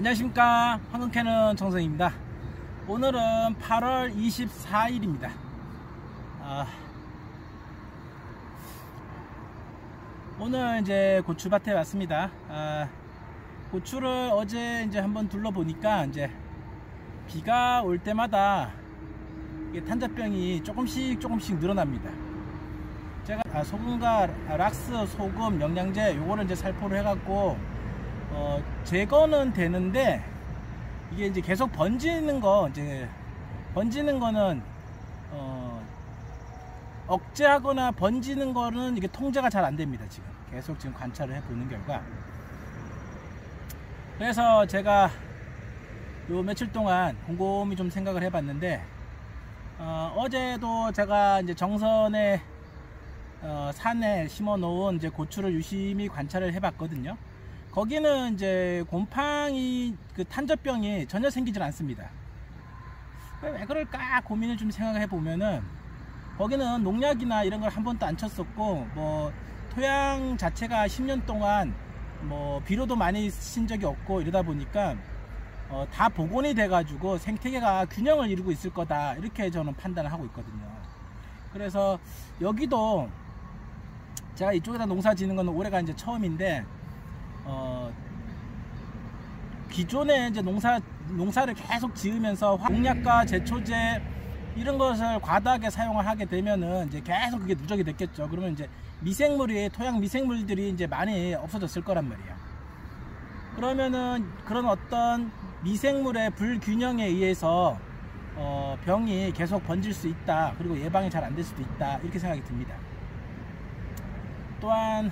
안녕하십니까, 황금캐는 정성입니다. 오늘은 8월 24일입니다 오늘 이제 고추밭에 왔습니다. 고추를 어제 이제 한번 둘러보니까 이제 비가 올 때마다 탄저병이 조금씩 늘어납니다. 제가 소금과 락스, 소금, 영양제 요거를 이제 살포를 해갖고 제거는 되는데, 이게 이제 계속 번지는 거는 억제하거나 번지는 거는 이게 통제가 잘 안 됩니다. 계속 관찰을 해보는 결과. 그래서 제가 요 며칠 동안 곰곰이 좀 생각을 해봤는데, 어제도 제가 이제 정선에 산에 심어 놓은 이제 고추를 유심히 관찰을 해봤거든요. 거기는 이제 곰팡이 탄저병이 전혀 생기질 않습니다. 왜 그럴까 고민을 좀 생각해 보면은, 거기는 농약이나 이런 걸 한 번도 안 쳤었고, 뭐 토양 자체가 10년 동안 뭐 비료도 많이 쓴 적이 없고, 이러다 보니까 다 복원이 돼 가지고 생태계가 균형을 이루고 있을 거다, 이렇게 저는 판단을 하고 있거든요. 그래서 여기도 제가 이쪽에다 농사 지는 건 올해가 이제 처음인데, 기존에 이제 농사를 계속 지으면서 농약과 제초제 이런 것을 과다하게 사용을 하게 되면은 이제 계속 그게 누적이 됐겠죠. 그러면 이제 토양 미생물들이 이제 많이 없어졌을 거란 말이에요. 그러면은 그런 어떤 미생물의 불균형에 의해서 병이 계속 번질 수 있다, 그리고 예방이 잘 안 될 수도 있다, 이렇게 생각이 듭니다. 또한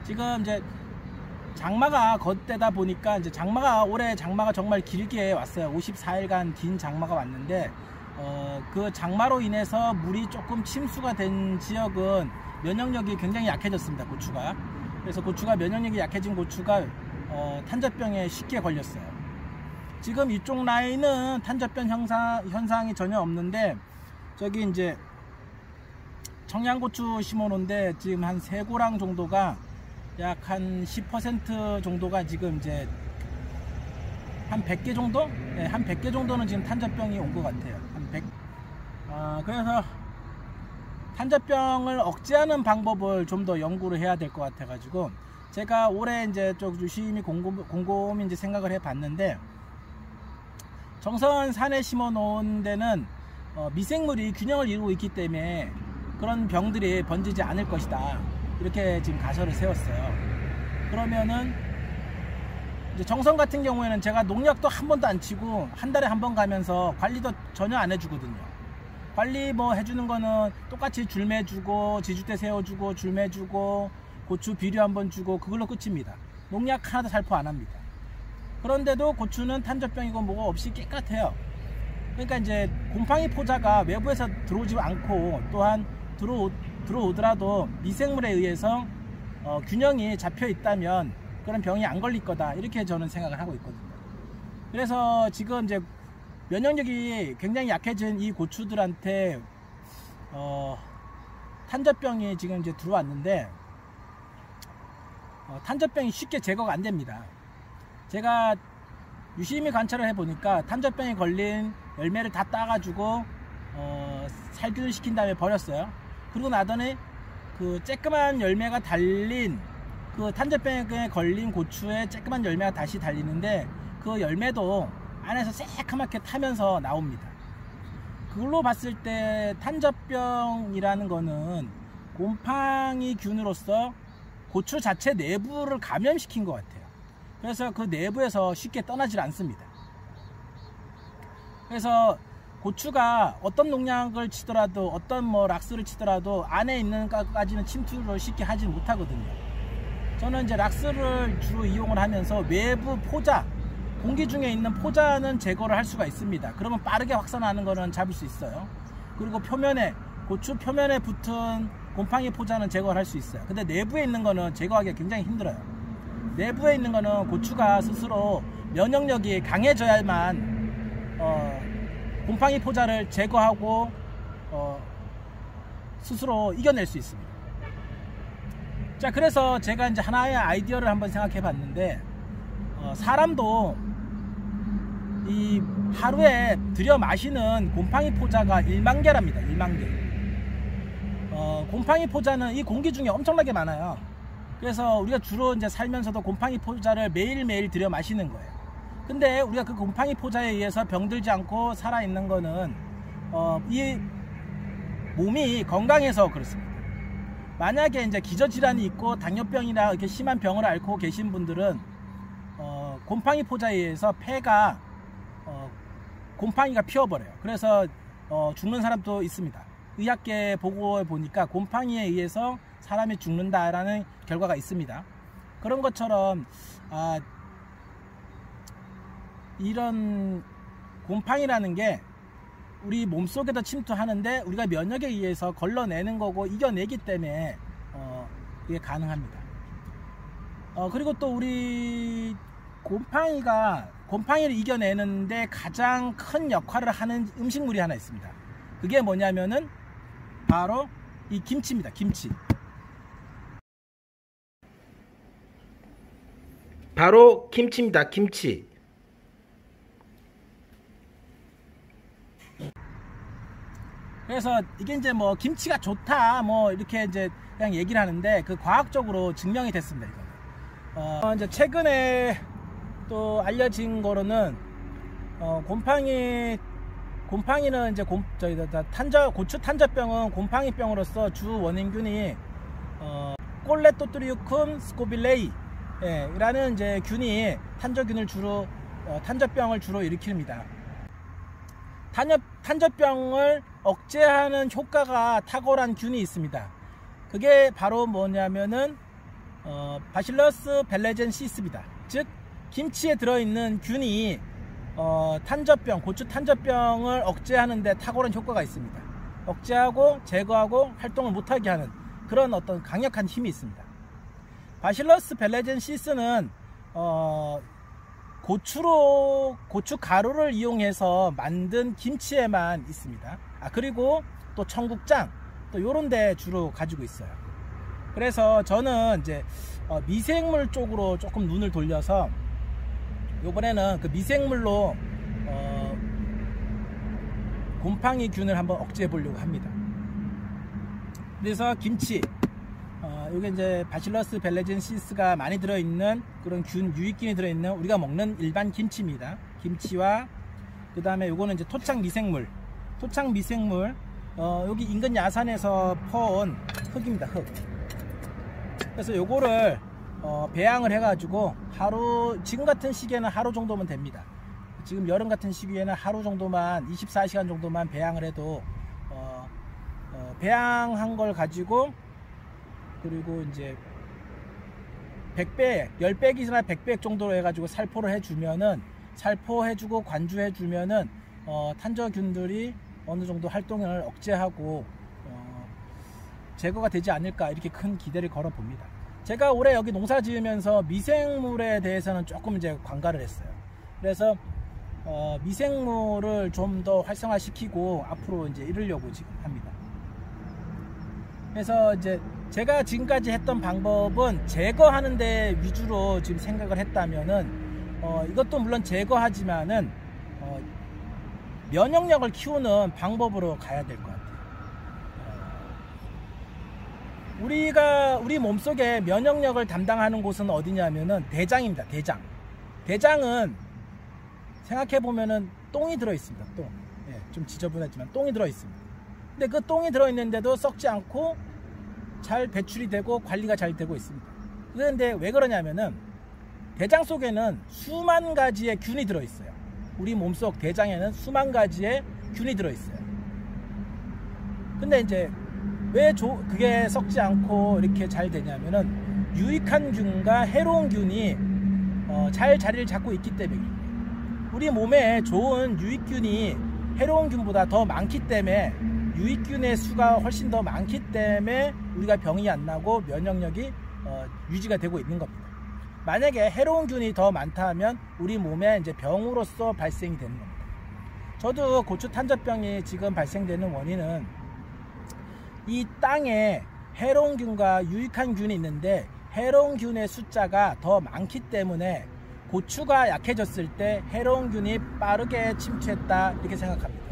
지금 이제 장마가 겉되다 보니까, 이제 올해 장마가 정말 길게 왔어요. 54일간 긴 장마가 왔는데, 그 장마로 인해서 물이 조금 침수가 된 지역은 면역력이 굉장히 약해졌습니다, 고추가. 그래서 면역력이 약해진 고추가 탄저병에 쉽게 걸렸어요. 지금 이쪽 라인은 탄저병 현상이 전혀 없는데, 저기 이제 청양고추 심어 놓은데 지금 한 3고랑 정도가 약 한 10% 정도가 지금 이제 한 100개 정도? 네, 한 100개 정도는 지금 탄저병이 온 것 같아요. 한 100. 그래서 탄저병을 억제하는 방법을 좀 더 연구를 해야 될 것 같아 가지고, 제가 올해 이제 좀 유심히 곰곰이 이제 생각을 해 봤는데, 정선 산에 심어 놓은 데는 미생물이 균형을 이루고 있기 때문에 그런 병들이 번지지 않을 것이다, 이렇게 지금 가설을 세웠어요. 그러면은 이제 정선 같은 경우에는 제가 농약도 한 번도 안 치고 한 달에 한 번 가면서 관리도 전혀 안 해주거든요. 관리 뭐 해주는 거는 똑같이 줄매주고, 지주대 세워주고, 줄매주고, 고추 비료 한번 주고, 그걸로 끝입니다. 농약 하나도 살포 안 합니다. 그런데도 고추는 탄저병이고 뭐가 없이 깨끗해요. 그러니까 이제 곰팡이 포자가 외부에서 들어오지 않고, 또한 들어오더라도 미생물에 의해서 균형이 잡혀 있다면 그런 병이 안 걸릴 거다, 이렇게 저는 생각을 하고 있거든요. 그래서 지금 이제 면역력이 굉장히 약해진 이 고추들한테 탄저병이 지금 이제 들어왔는데, 탄저병이 쉽게 제거가 안 됩니다. 제가 유심히 관찰을 해보니까 탄저병에 걸린 열매를 다 따가지고 살균을 시킨 다음에 버렸어요. 그러고 나더니 그 쬐끄만 열매가 달린, 그 탄저병에 걸린 고추에 쬐끄만 열매가 다시 달리는데, 그 열매도 안에서 새카맣게 타면서 나옵니다. 그걸로 봤을 때 탄저병이라는 거는 곰팡이 균으로서 고추 자체 내부를 감염시킨 것 같아요. 그래서 그 내부에서 쉽게 떠나질 않습니다. 그래서 고추가 어떤 농약을 치더라도, 어떤 뭐 락스를 치더라도 안에 있는 것까지는 침투를 쉽게 하지 못하거든요. 저는 이제 락스를 주로 이용을 하면서 외부 포자, 공기 중에 있는 포자는 제거를 할 수가 있습니다. 그러면 빠르게 확산하는 거는 잡을 수 있어요. 그리고 고추 표면에 붙은 곰팡이 포자는 제거를 할 수 있어요. 근데 내부에 있는 거는 제거하기가 굉장히 힘들어요. 내부에 있는 거는 고추가 스스로 면역력이 강해져야만 곰팡이 포자를 제거하고 스스로 이겨낼 수 있습니다. 자, 그래서 제가 이제 하나의 아이디어를 한번 생각해 봤는데, 사람도 이 하루에 들여 마시는 곰팡이 포자가 1만 개랍니다. 1만 개. 곰팡이 포자는 이 공기 중에 엄청나게 많아요. 그래서 우리가 주로 이제 살면서도 곰팡이 포자를 매일매일 들여 마시는 거예요. 근데 우리가 그 곰팡이 포자에 의해서 병들지 않고 살아있는 거는 이 몸이 건강해서 그렇습니다. 만약에 이제 기저질환이 있고 당뇨병이나 이렇게 심한 병을 앓고 계신 분들은 곰팡이 포자에 의해서 폐가 곰팡이가 피어버려요. 그래서 죽는 사람도 있습니다. 의학계 보고에 보니까 곰팡이에 의해서 사람이 죽는다라는 결과가 있습니다. 그런 것처럼 이런 곰팡이라는 게 우리 몸속에도 침투하는데 우리가 면역에 의해서 걸러내는 거고 이겨내기 때문에 이게 가능합니다. 그리고 또 우리 곰팡이를 이겨내는데 가장 큰 역할을 하는 음식물이 하나 있습니다. 그게 뭐냐면은 바로 이 김치입니다. 김치. 바로 김치입니다. 김치. 그래서 이게 이제 뭐 김치가 좋다 뭐 이렇게 이제 그냥 얘기를 하는데 그 과학적으로 증명이 됐습니다. 이거는. 이제 최근에 또 알려진 거로는 곰팡이는 이제 고추 탄저병은 곰팡이병으로서 주 원인균이 꼴레토트리우쿰 스코빌레이 라는 이제 균이 탄저병을 주로 일으킵니다. 탄저병을 억제하는 효과가 탁월한 균이 있습니다. 그게 바로 뭐냐면은 바실러스 벨레젠시스입니다. 즉 김치에 들어있는 균이 고추 탄저병을 억제하는 데 탁월한 효과가 있습니다. 억제하고 제거하고 활동을 못하게 하는 그런 어떤 강력한 힘이 있습니다. 바실러스 벨레젠시스는 고추 가루를 이용해서 만든 김치에만 있습니다. 그리고 또 청국장 또 요런 데 주로 가지고 있어요. 그래서 저는 이제 미생물 쪽으로 조금 눈을 돌려서 요번에는 그 미생물로 곰팡이균을 한번 억제해 보려고 합니다. 그래서 김치, 요게 이제 바실러스 벨레젠시스가 많이 들어있는 그런 유익균이 들어있는 우리가 먹는 일반 김치입니다. 김치와 그 다음에 요거는 이제 토착 미생물, 여기 인근 야산에서 퍼온 흙입니다. 흙. 그래서 요거를 배양을 해가지고 지금 같은 시기에는 하루 정도면 됩니다. 지금 여름 같은 시기에는 하루 정도만 24시간 정도만 배양을 해도 배양한 걸 가지고 그리고 이제 100배, 10배기나 100배 정도로 해가지고 살포를 해주면은 살포해주고 관주해주면은 탄저균들이 어느 정도 활동을 억제하고 제거가 되지 않을까 이렇게 큰 기대를 걸어 봅니다. 제가 올해 여기 농사 지으면서 미생물에 대해서는 조금 이제 관가를 했어요. 그래서 미생물을 좀 더 활성화시키고 앞으로 이제 이러려고 지금 합니다. 그래서 이제 제가 지금까지 했던 방법은 제거하는 데 위주로 지금 생각을 했다면은 이것도 물론 제거하지만은 면역력을 키우는 방법으로 가야 될 것 같아요. 우리 몸속에 면역력을 담당하는 곳은 어디냐면은 대장입니다. 대장은 생각해보면은 똥이 들어있습니다. 똥. 좀 지저분하지만 똥이 들어있습니다. 근데 그 똥이 들어있는데도 썩지 않고 잘 배출이 되고 관리가 잘 되고 있습니다. 그런데 왜 그러냐면은 대장 속에는 수만 가지의 균이 들어있어요. 우리 몸속 대장에는 수만 가지의 균이 들어있어요. 근데 이제 왜 그게 썩지 않고 이렇게 잘 되냐면은 유익한 균과 해로운 균이 잘 자리를 잡고 있기 때문입니다. 우리 몸에 좋은 유익균이 해로운 균보다 더 많기 때문에 유익균의 수가 훨씬 더 많기 때문에 우리가 병이 안 나고 면역력이 유지가 되고 있는 겁니다. 만약에 해로운 균이 더 많다 하면 우리 몸에 이제 병으로서 발생이 되는 겁니다. 저도 고추 탄저병이 지금 발생되는 원인은 이 땅에 해로운 균과 유익한 균이 있는데 해로운 균의 숫자가 더 많기 때문에 고추가 약해졌을 때 해로운균이 빠르게 침투했다 이렇게 생각합니다.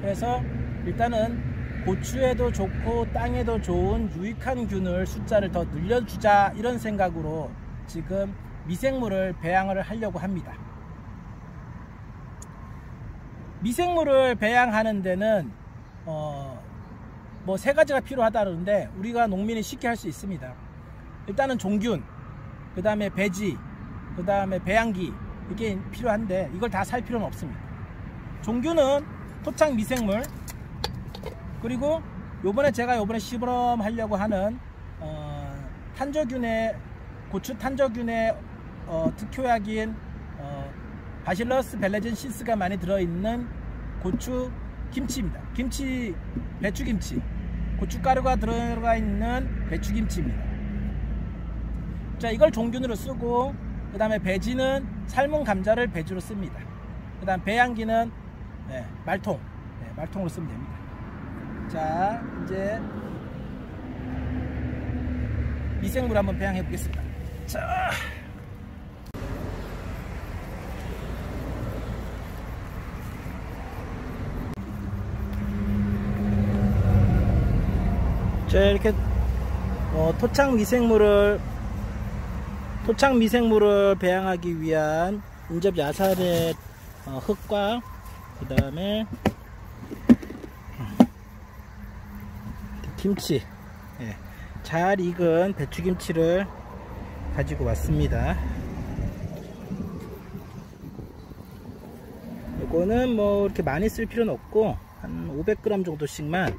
그래서 일단은 고추에도 좋고 땅에도 좋은 유익한 균을 숫자를 더 늘려주자 이런 생각으로 지금 미생물을 배양을 하려고 합니다. 미생물을 배양하는 데는 뭐 세 가지가 필요하다는데 우리가 농민이 쉽게 할 수 있습니다. 일단은 종균, 그 다음에 배지, 그 다음에 배양기 이게 필요한데 이걸 다 살 필요는 없습니다. 종균은 토착 미생물, 그리고 제가 요번에 시범하려고 하는 탄저균의 고추 탄저균의 특효약인 바실러스 벨레젠시스가 많이 들어있는 고추 김치입니다. 배추김치, 고춧가루가 들어가 있는 배추김치입니다. 자, 이걸 종균으로 쓰고, 그 다음에 배지는 삶은 감자를 배지로 씁니다. 그 다음 배양기는 말통으로 쓰면 됩니다. 자, 이제 미생물 한번 배양해 보겠습니다. 자, 이렇게 토착 미생물을 배양하기 위한 인접 야산의 흙과 그 다음에 김치, 잘 익은 배추김치를 가지고 왔습니다. 이거는 뭐 이렇게 많이 쓸 필요는 없고 한 500g 정도씩만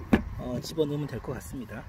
집어넣으면 될 것 같습니다.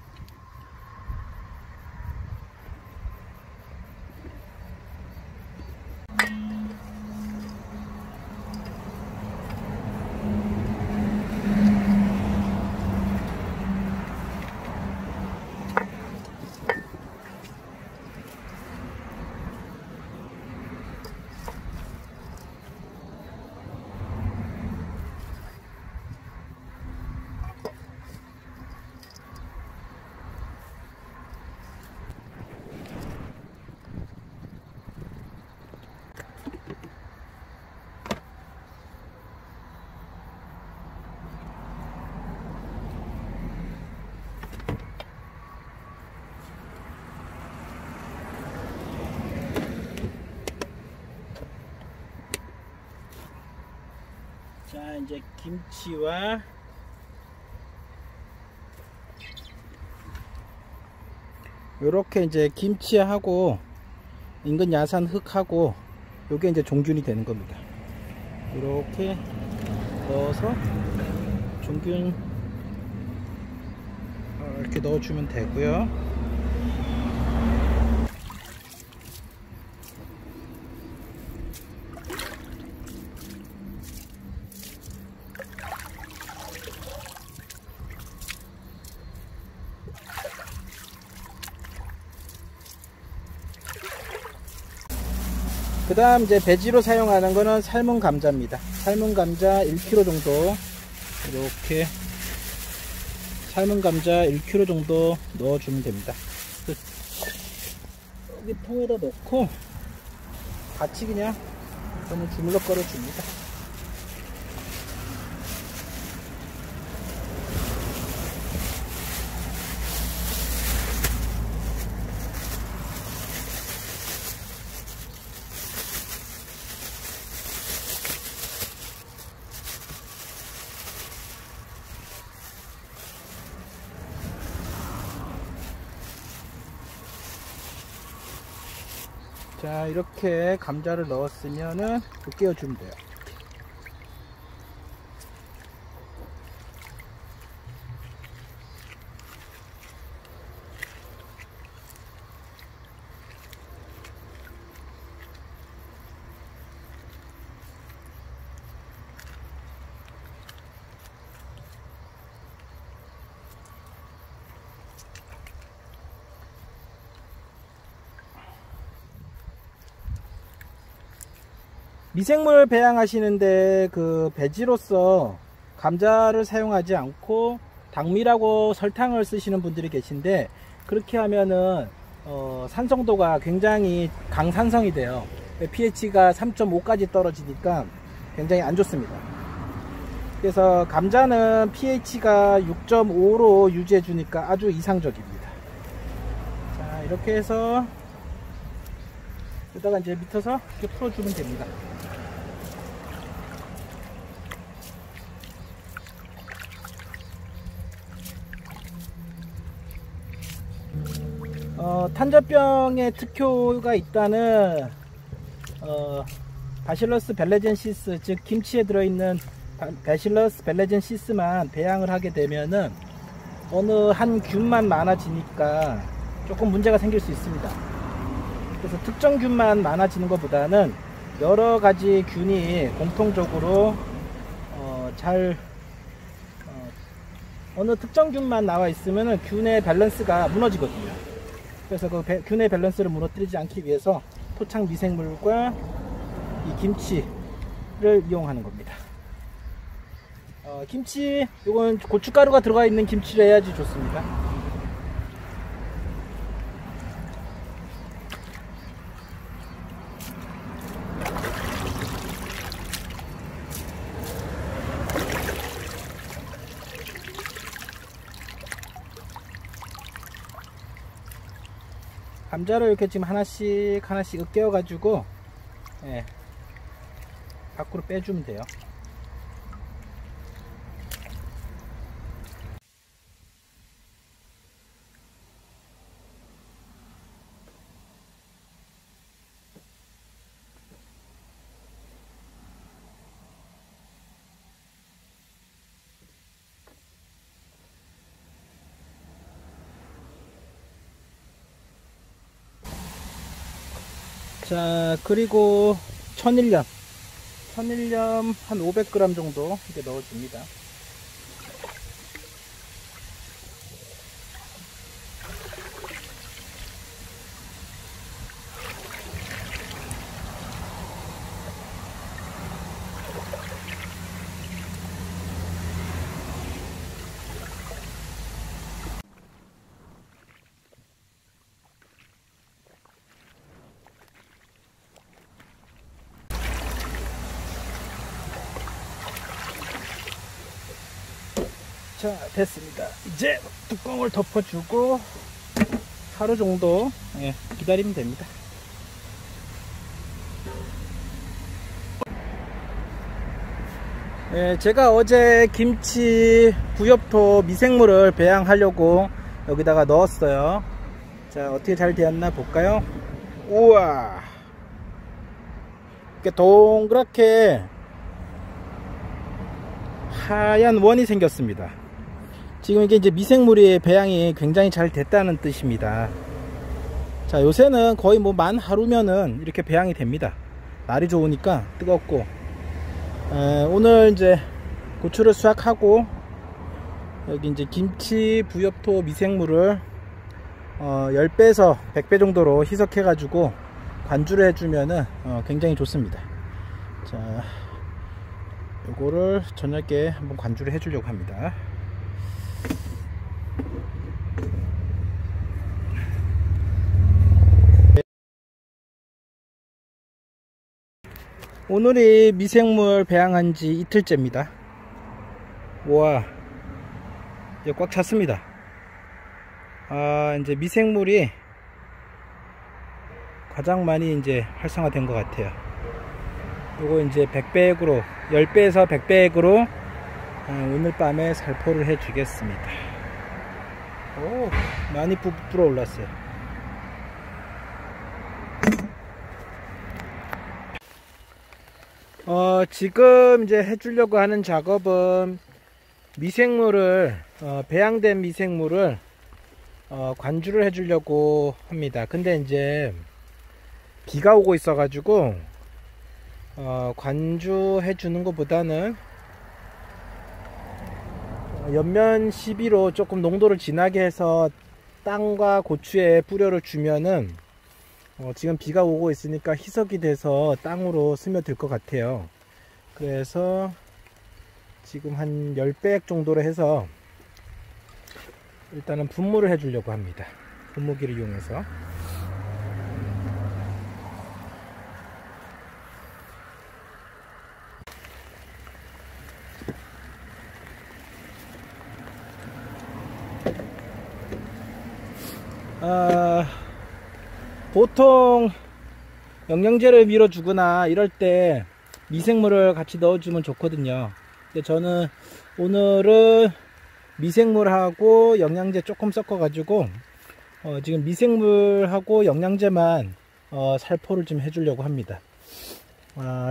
자, 이제 김치와 요렇게 이제 김치하고 인근 야산 흙하고 요게 이제 종균이 되는 겁니다. 이렇게 넣어서 종균 이렇게 넣어주면 되고요. 그 다음 이제 배지로 사용하는 거는 삶은 감자입니다. 삶은 감자 1kg 정도, 이렇게 삶은 감자 1kg 정도 넣어주면 됩니다. 여기 통에다 넣고 같이 그냥 주물러 걸어 줍니다. 자, 이렇게 감자를 넣었으면은 으깨어주면 돼요. 미생물 배양하시는데 그 배지로서 감자를 사용하지 않고 당밀하고 설탕을 쓰시는 분들이 계신데, 그렇게 하면은 산성도가 굉장히 강산성이 돼요. pH가 3.5까지 떨어지니까 굉장히 안 좋습니다. 그래서 감자는 pH가 6.5로 유지해 주니까 아주 이상적입니다. 자, 이렇게 해서 여기다가 이제 밑에서 이렇게 풀어주면 됩니다. 탄저병의 특효가 있다는 바실러스 벨레젠시스, 즉 김치에 들어있는 바실러스 벨레젠시스만 배양을 하게 되면은 어느 한 균만 많아지니까 조금 문제가 생길 수 있습니다. 그래서 특정 균만 많아지는 것보다는 여러 가지 균이 공통적으로 어느 특정 균만 나와 있으면은 균의 밸런스가 무너지거든요. 그래서 그 균의 밸런스를 무너뜨리지 않기 위해서 토착 미생물과 이 김치를 이용하는 겁니다. 김치, 이건 고춧가루가 들어가 있는 김치를 해야지 좋습니다. 감자를 이렇게 지금 하나씩 으깨어 가지고 밖으로 빼주면 돼요. 자, 그리고 천일염 한 500g 정도 이렇게 넣어줍니다. 자, 됐습니다. 이제 뚜껑을 덮어주고 하루 정도 기다리면 됩니다. 제가 어제 김치 부엽토 미생물을 배양하려고 여기다가 넣었어요. 자, 어떻게 잘 되었나 볼까요? 우와, 이렇게 동그랗게 하얀 원이 생겼습니다. 지금 이게 이제 미생물의 배양이 굉장히 잘 됐다는 뜻입니다. 자, 요새는 거의 뭐 만 하루면은 이렇게 배양이 됩니다. 날이 좋으니까 뜨겁고. 오늘 이제 고추를 수확하고 여기 이제 김치 부엽토 미생물을 10배에서 100배 정도로 희석해 가지고 관주를 해주면은 굉장히 좋습니다. 자, 요거를 저녁에 한번 관주를 해주려고 합니다. 오늘이 미생물 배양한 지 이틀째입니다. 우와, 이제 꽉 찼습니다. 이제 미생물이 가장 많이 이제 활성화된 것 같아요. 요거 이제 100배액으로 10배에서 100배액으로 오늘 밤에 살포를 해 주겠습니다. 오, 많이 부풀어 올랐어요. 지금 이제 해주려고 하는 작업은 미생물을 배양된 미생물을 관주를 해주려고 합니다. 근데 이제 비가 오고 있어 가지고 관주해 주는 것보다는 옆면 시비로 조금 농도를 진하게 해서 땅과 고추에 뿌려를 주면은 지금 비가 오고 있으니까 희석이 돼서 땅으로 스며들 것 같아요. 그래서 지금 한 10배액 정도로 해서 일단은 분무를 해 주려고 합니다. 분무기를 이용해서. 보통 영양제를 밀어주거나 이럴 때 미생물을 같이 넣어주면 좋거든요. 근데 저는 오늘은 미생물하고 영양제 조금 섞어 가지고 지금 미생물하고 영양제만 살포를 좀 해주려고 합니다.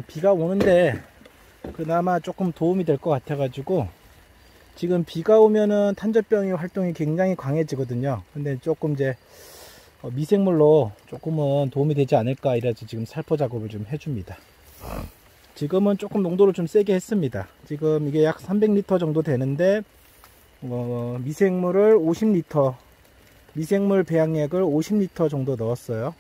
비가 오는데 그나마 조금 도움이 될 것 같아 가지고, 지금 비가 오면은 탄저병의 활동이 굉장히 강해지거든요. 근데 조금 이제 미생물로 조금은 도움이 되지 않을까 이래서 지금 살포 작업을 좀 해줍니다. 지금은 조금 농도를 좀 세게 했습니다. 지금 이게 약 300리터 정도 되는데 미생물을 50리터, 미생물 배양액을 50리터 정도 넣었어요.